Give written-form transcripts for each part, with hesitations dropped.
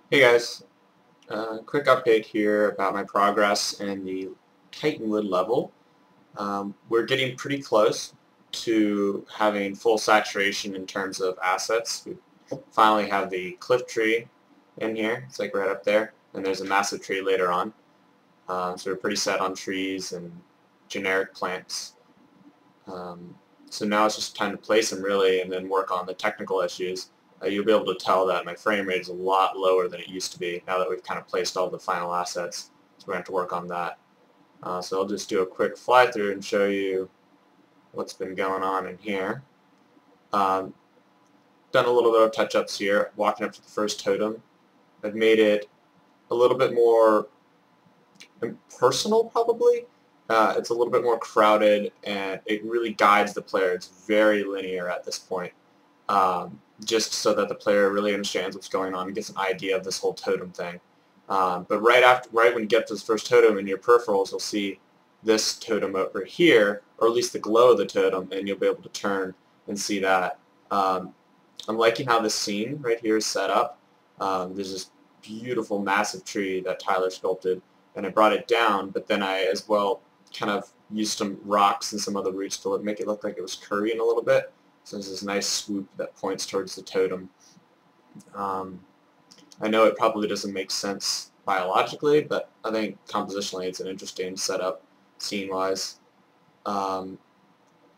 Hey guys, quick update here about my progress in the TitanWood level. We're getting pretty close to having full saturation in terms of assets. We finally have the cliff tree in here. It's like right up there, and there's a massive tree later on. So we're pretty set on trees and generic plants. Um, so now it's just time to place them really and then work on the technical issues. You'll be able to tell that my frame rate is a lot lower than it used to be now that we've kind of placed all the final assets. So we're going to have to work on that. So I'll just do a quick fly through and show you what's been going on in here. Um, Done a little bit of touch-ups here, walking up to the first totem. I've made it a little bit more impersonal probably. It's a little bit more crowded and it really guides the player. It's very linear at this point. Just so that the player really understands what's going on and gets an idea of this whole totem thing. But right when you get to this first totem in your peripherals, you'll see this totem over here, or at least the glow of the totem, and you'll be able to turn and see that. I'm liking how this scene right here is set up. There's this beautiful massive tree that Tyler sculpted, and I brought it down, but then I as well kind of used some rocks and some other roots to make it look like it was curving a little bit. So there's this nice swoop that points towards the totem. I know it probably doesn't make sense biologically, but I think compositionally it's an interesting setup scene-wise.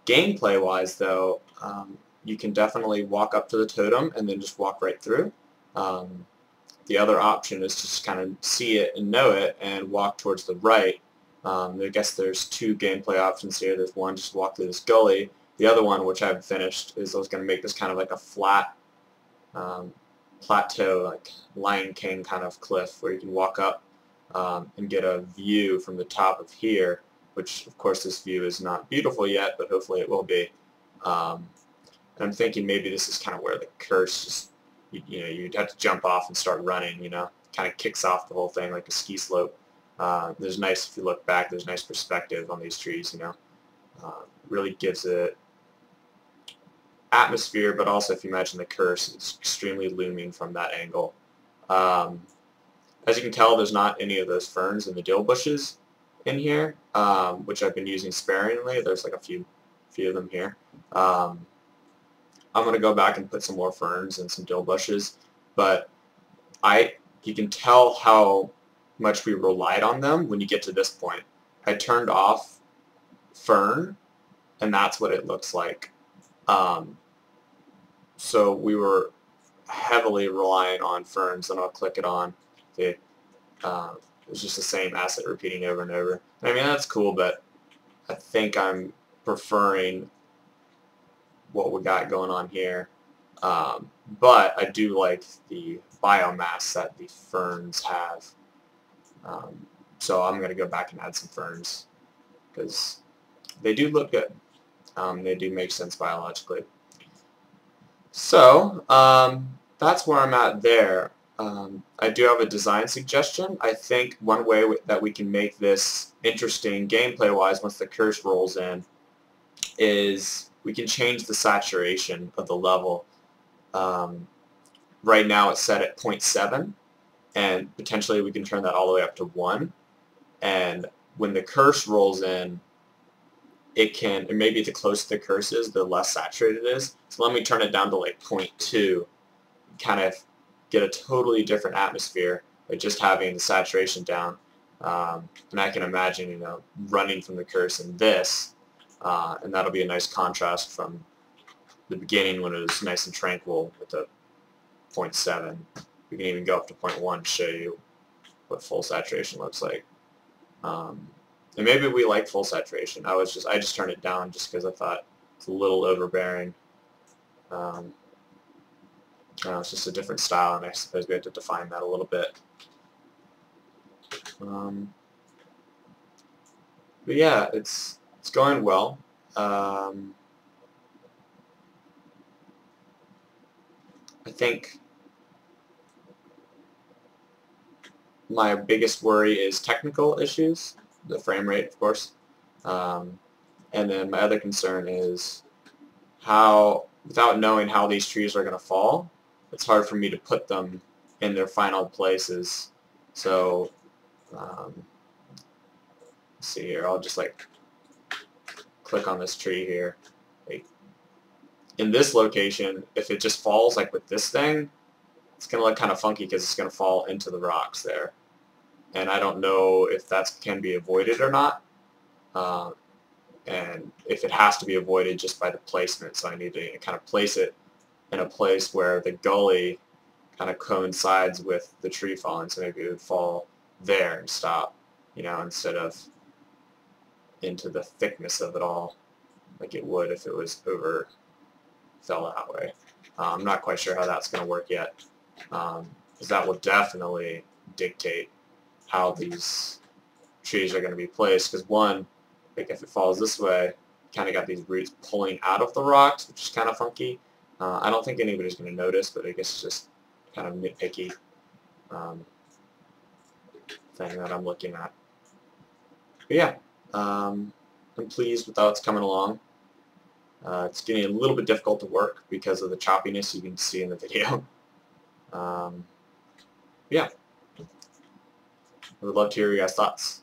Gameplay-wise, though, you can definitely walk up to the totem and then just walk right through. The other option is to just kind of see it and know it and walk towards the right. I guess there's two gameplay options here. There's one, just walk through this gully. The other one, which I've finished, is I was going to make this kind of like a flat plateau, like Lion King kind of cliff where you can walk up and get a view from the top of here, which of course this view is not beautiful yet, but hopefully it will be. And I'm thinking maybe this is kind of where the curse just, you'd have to jump off and start running, kind of kicks off the whole thing like a ski slope. There's nice, if you look back, there's nice perspective on these trees, really gives it atmosphere, but also if you imagine the curse, it's extremely looming from that angle. As you can tell, there's not any of those ferns and the dill bushes in here, which I've been using sparingly. There's like a few of them here. I'm going to go back and put some more ferns and some dill bushes, but you can tell how much we relied on them when you get to this point. I turned off fern, and that's what it looks like. So we were heavily relying on ferns, and I'll click it on. It's just the same asset repeating over and over. I mean, that's cool, but I think I'm preferring what we got going on here. But I do like the biomass that the ferns have. So I'm going to go back and add some ferns because they do look good. They do make sense biologically. So that's where I'm at there. I do have a design suggestion. I think one way that we can make this interesting gameplay-wise once the curse rolls in is we can change the saturation of the level. Right now it's set at 0.7, and potentially we can turn that all the way up to 1. And when the curse rolls in, and maybe the closer the curse is, the less saturated it is. So let me turn it down to like 0.2, kind of get a totally different atmosphere by just having the saturation down. And I can imagine, running from the curse in this, and that'll be a nice contrast from the beginning when it was nice and tranquil with the 0.7. We can even go up to 0.1 to show you what full saturation looks like. And maybe we like full saturation. I just turned it down just because I thought it's a little overbearing. It's just a different style, and I suppose we have to define that a little bit. But yeah, it's going well. I think my biggest worry is technical issues, the frame rate, of course. And then my other concern is how, without knowing how these trees are going to fall, it's hard for me to put them in their final places. So let's see here, I'll just like click on this tree here. Like, in this location, if it just falls like with this thing, it's going to look kind of funky because it's going to fall into the rocks there. And I don't know if that can be avoided or not. And if it has to be avoided just by the placement, so I need to kind of place it in a place where the gully kind of coincides with the tree falling, so maybe it would fall there and stop, you know, instead of into the thickness of it all like it would if it was fell that way. I'm not quite sure how that's going to work yet, because that will definitely dictate how these trees are going to be placed, because one, like if it falls this way, you kind of got these roots pulling out of the rocks, which is kind of funky. I don't think anybody's going to notice, but I guess it's just kind of nitpicky thing that I'm looking at. But yeah, I'm pleased with how it's coming along. It's getting a little bit difficult to work because of the choppiness you can see in the video. Yeah, I would love to hear your guys' thoughts.